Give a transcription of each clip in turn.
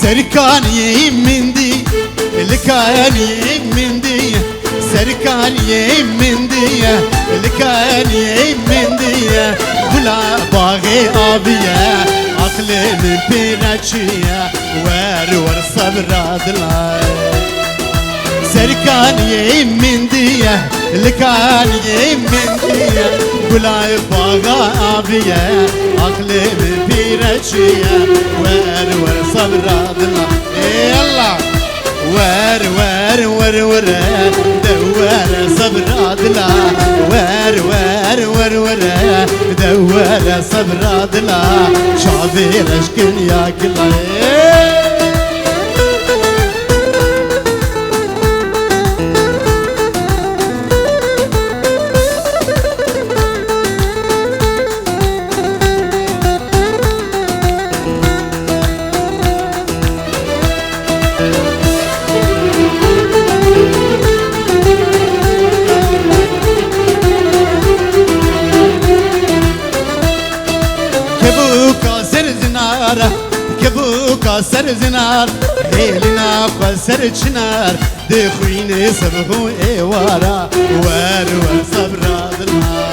سركاني مندي لكاني مندي سركاني مندي لكاني مندي بلا باغي أبيا عقلي من بيناتشيا ور صبر دلاي سركاني مندي لكاني مندي بلا باغي أبيا عقلي من بيناتشيا ور صبر دلاي يلا ور دوار صبر دلا ور دوار صبر دلا شعبي رشكن يا كلاي كبوكا سر زنار ليلنا قسر چنار دخوين سبهو ايوارا ور صبر دلما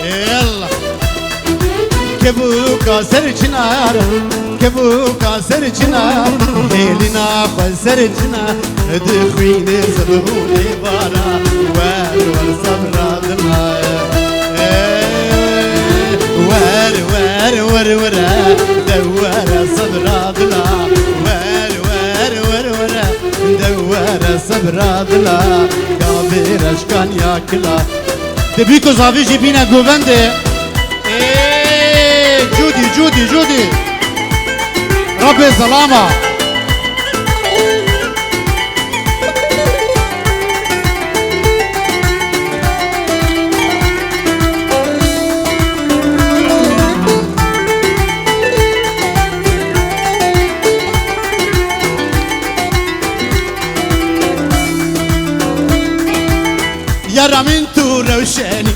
يلا كبوكا سر چنار كبوكا سر چنار ليلنا قسر چنار دخوين سبهو ايوارا ور صبر دلما ور دوار صبر دلا ور دوار صبر دلا قابل اشكان يا كلا تبيكو زافي جيبينا جوفندي جودي ربي سلامة يا رامنتو روشاني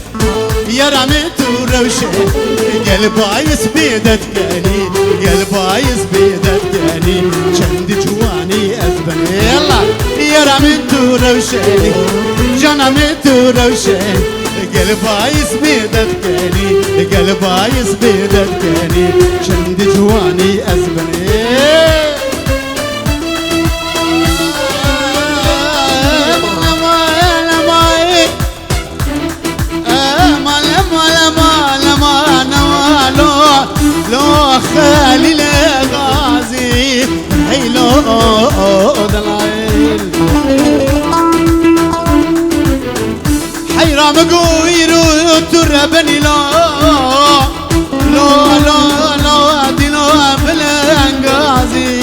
يا رامنتو روشاني قلبايس بيدت كاني قلبايس بيدت كاني شند جواني أزبني يلا يا رامنتو روشاني جانامنتو روشاني قلبايس بيدت كاني قلبايس بيدت كاني شند جواني أزبني لو خالي الغازي هيلو دلايل حيرام قويرو تربني لو دينو بالانغازي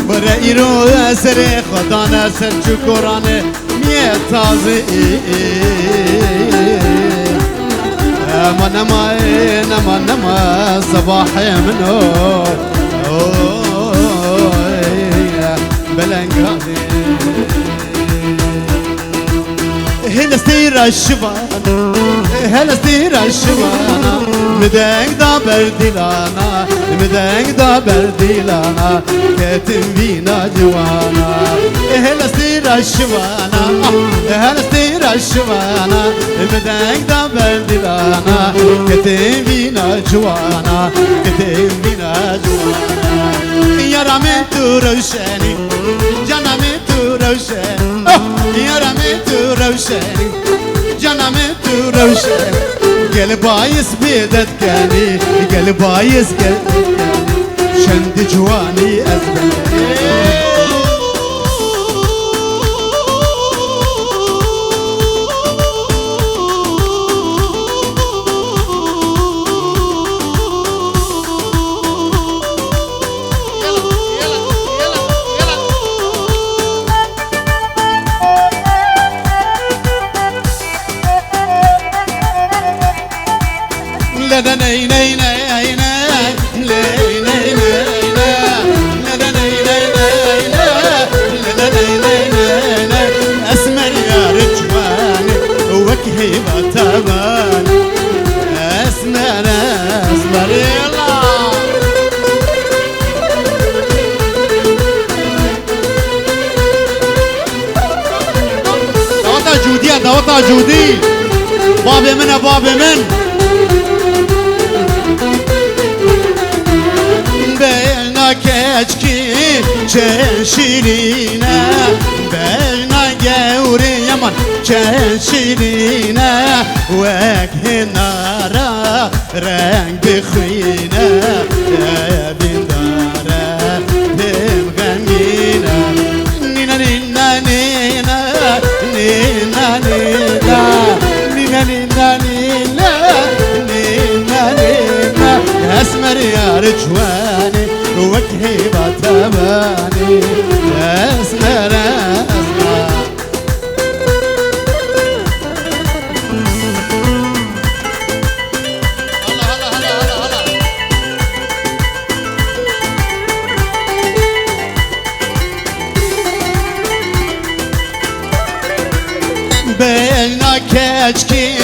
برائيرو سري خدانا سر شكرانه تازي نما صباحي منو بلنقادي هلا ستير الشبان هلا ستير الشبان مدنك دا بردلانا مدنك دا بردلانا كاتم بينا جوانا هلا ستير الشبانا هلا ستير الشبانا مدنك دا بردلانا كاتم بينا جوانا كاتم بينا جوانا يا رامنتو روشاني جانامنتو روشاني يا رامنتو روشاني جانامنتو روشاني قلبايس بيدت كاني قلبايس شند جواني أزبني اسمر يا رجوان وكهيبة تبان اسمر أزمر يلا دوتا جودي دوتا جودي بابي من بابي من بينا كشكي شنشيرينا بينا جوري يمن شنشيرينا وجه نارا رنگ خوينا يا بندارا بهم غمينا نينا نينا نينا نينا نينا نينا نينا نينا نينا نينا اسمر يا رجواني وجهي بطباني اسمر اسمر بينا كشكي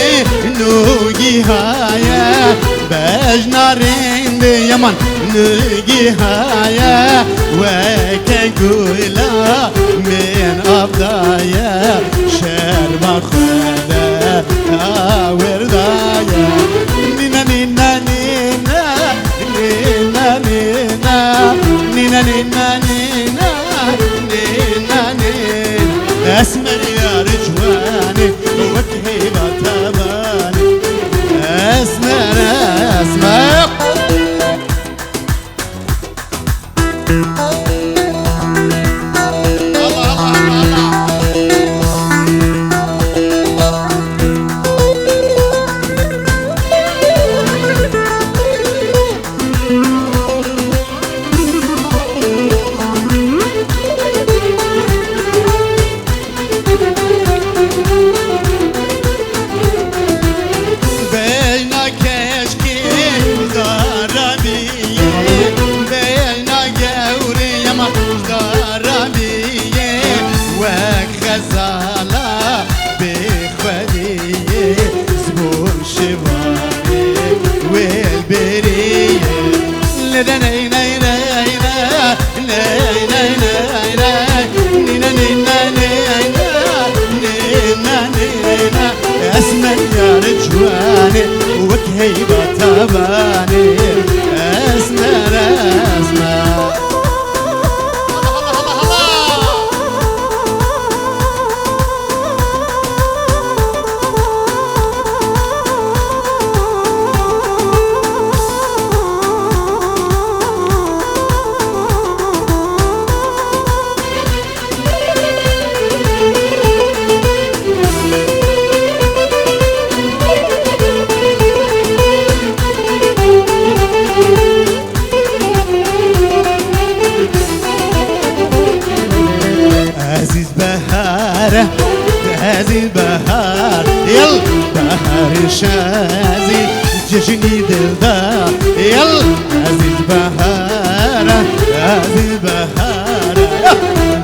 نوجي هايا بجنا رند يمن نوجي هايا وكان كولا من أبدايا شرب خدا وردايا نينا نينا نينا نينا نينا نينا نينا نينا نينا نينا اسمر يا رجواني وجهي بطباني اسمر اسمر اسمر يا رجواني وجهي بطباني اسمر اسمر هذه البهار يل بهار شازي جشني دلدار يل هذه البهار هذه البهار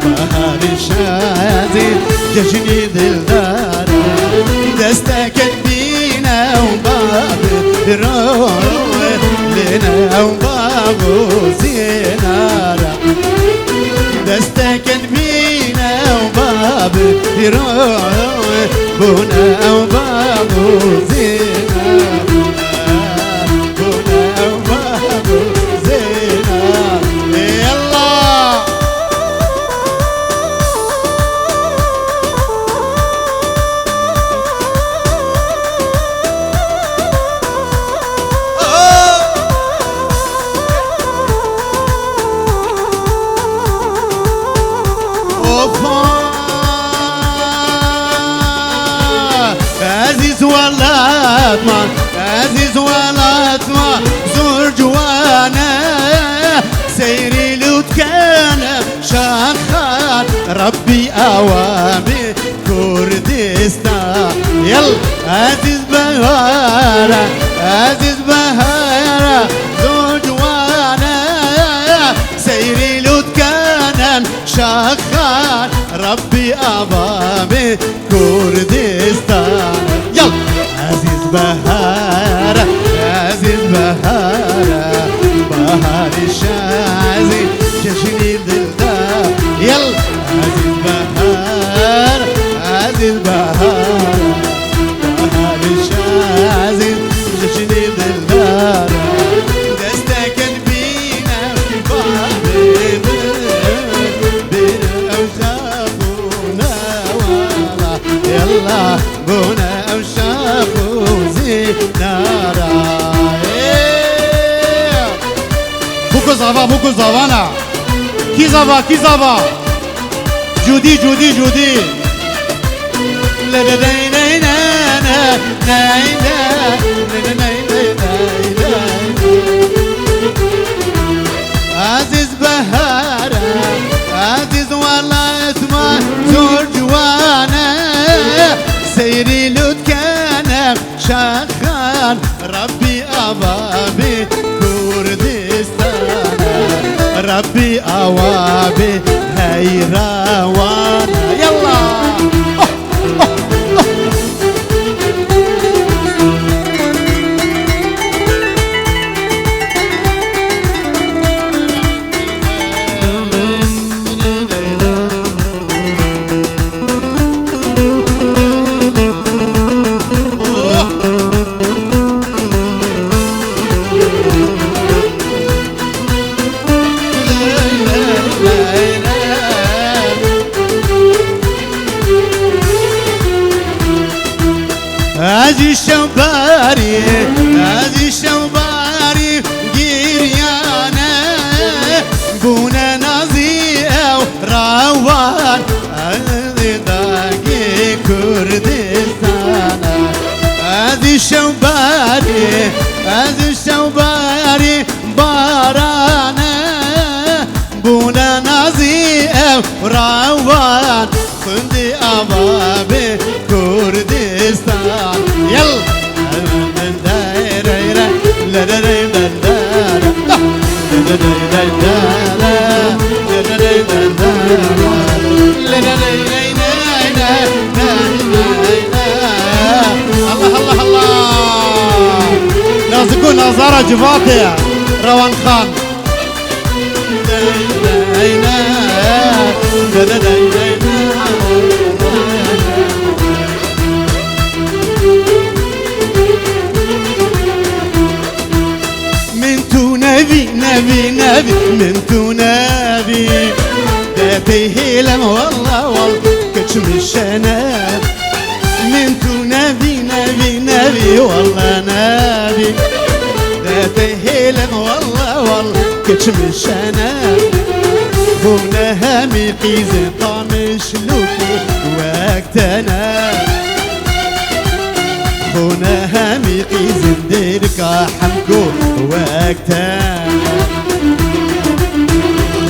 بهار شازي جشني دلدار دستك بينا وباب روح لنا وباب زينارا دستك بينا وباب يروح بنا وباب زينة بنا وباب زينة يلا عزيز ولات ما عزيز ولات ما زور جوانا سيري لو كان شخار ربي أوامي كردستان يل عزيز بهارة عزيز بهارة زور جوانا سيري لو كان شخار ربي أوامي كردستان يلا عزيز بهارة عزيز بهارة نارا بوكو زافانا كي زافا جودي لا لا لا لا لا لا لا عزيز بهارة عزيز والله اسمه زور جوانا سيري لود كان شخان ربي أبابي كردستان ربي أوابي هيراوانا يلا هذه الشوباري جيريانا بونا نازية وراوان هذه داقي كردستان هذه الشوباري بارانا بونا نازية وراوان خندي أبابي كردستان يلا الله نازكون نظارة جفاتي روان خان نبي من نبي داتي هيلم والله كتشم الشناب من نبي والله نبي داتي هيلم والله كتشم الشناب هنا همي قيزن طامش لوكي وقتنا هنا همي قيزن ديركا حمكو وقتنا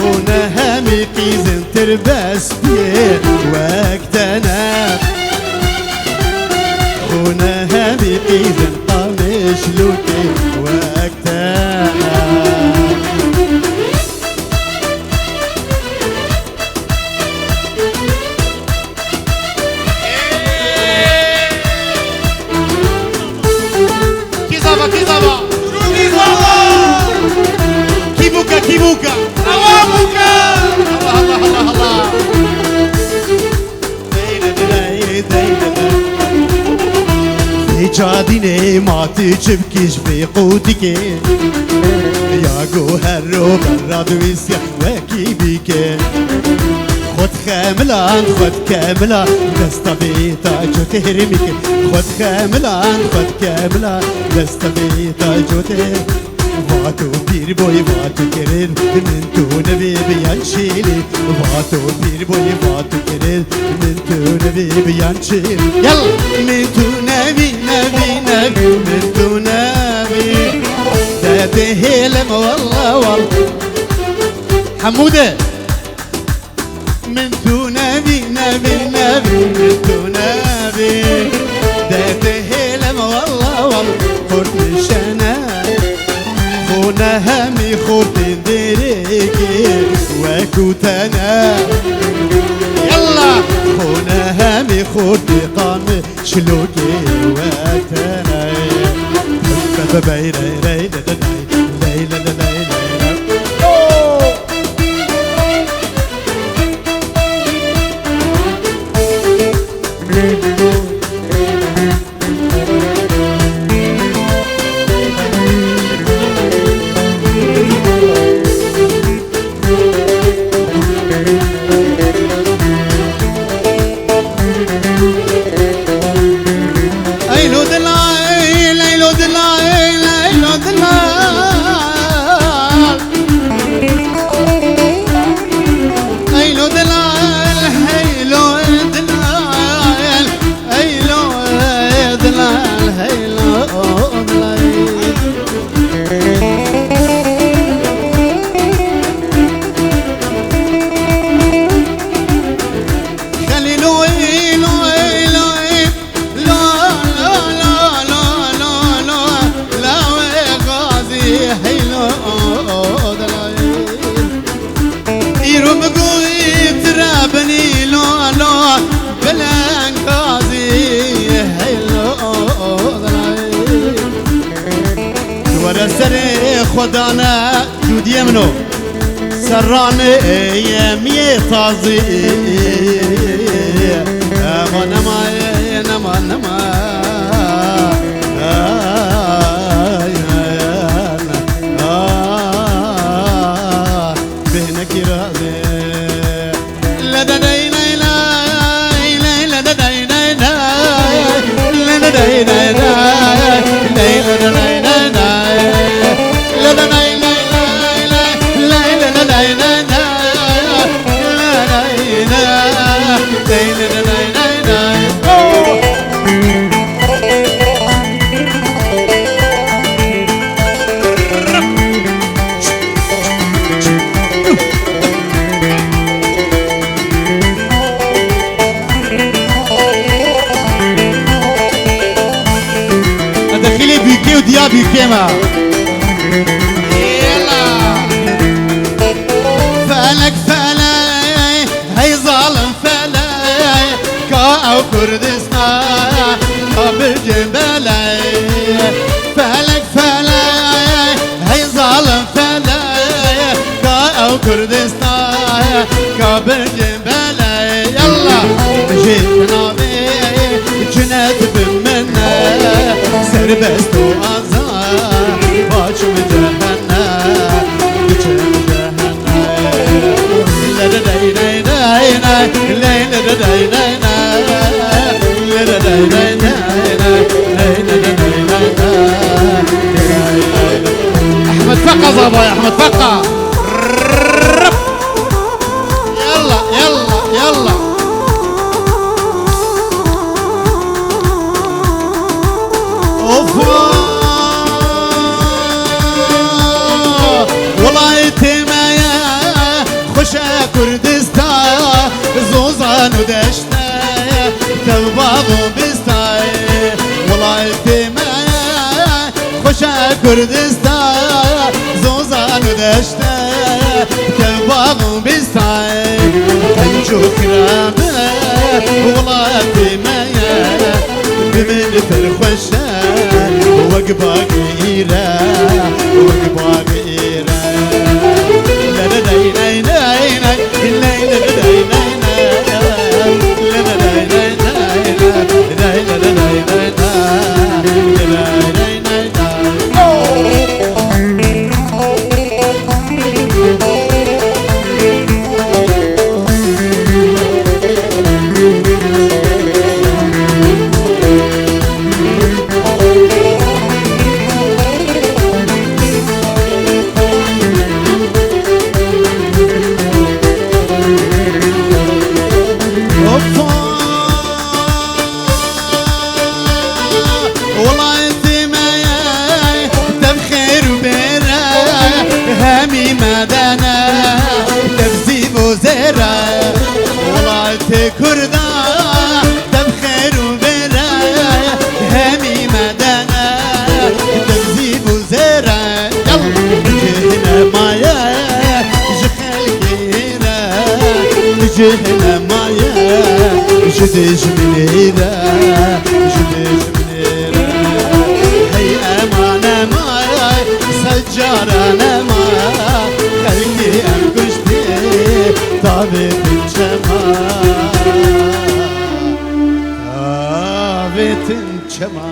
هنا همي قيزن تربس بيه وقتنا هنا همي قيزن طامش لوكي وقتنا كيبوكا أواموكا الله في جاديني ما تجبكيش في قوتك يا جوهر براد ويسيا وكيبيك خد خاملان خد كاملة دستبيتا جو تهرمك خد خاملان خد كاملة دستبيتا جو تهرمك واتو بير بوي واتو كرير من تو نبي بيانشيلي واتو بير بوي واتو كرير من تو نبي بيانشيلي يلا من تو نبي من تو نبي داتي هيلم والله حمودة من تو نبي من تو نبي داتي هيلم والله قرن شنا هنا همي خورتين ديريكي وكوتنا يلا هنا همي خورتي قامي شلوكي وقتنا ورا سري خدانا جودي منو سراني يمي طازي اما نما نما نما بهنك راضي لا دا دا لا لا لا دا دا لا لا دا دا لا لا دا دخلي بيكي وديا بيكي ما فلك فلاي هي ظالم فلاي كاو كردستان قبل جبلاي فلك فلاي هي ظالم فلاي كاو كردستان قبل جبلاي يلا جيتنا بي جنات بمنا سربست وازار باچم جهنم بچم جهنم لا لا لا لا لا لا احمد فقا زابا يا احمد فقا يلا يلا يلا ولايتي مايا خوشا كردستان زوزان ودشتا تباب وبستاي ولايتي مايا خوشا كردستان زوزان ودشتا تباب وبستاي تنجو كرامه ولايتي مايا بمن فرخوشا وقباق إيرا وقباق إيرا لا لا لا لا لا لا همي مدانا تبزيب وزيرا ولايتي كردا تبخير وبيرا همي مدانا تبزيب وزيرا جهنا مايا جخل كيرا جهنا مايا جديش منيرا جديش منيرا هي امانه مايا سجارة ما خلقي أنقشتي طابت الجما طابت الجما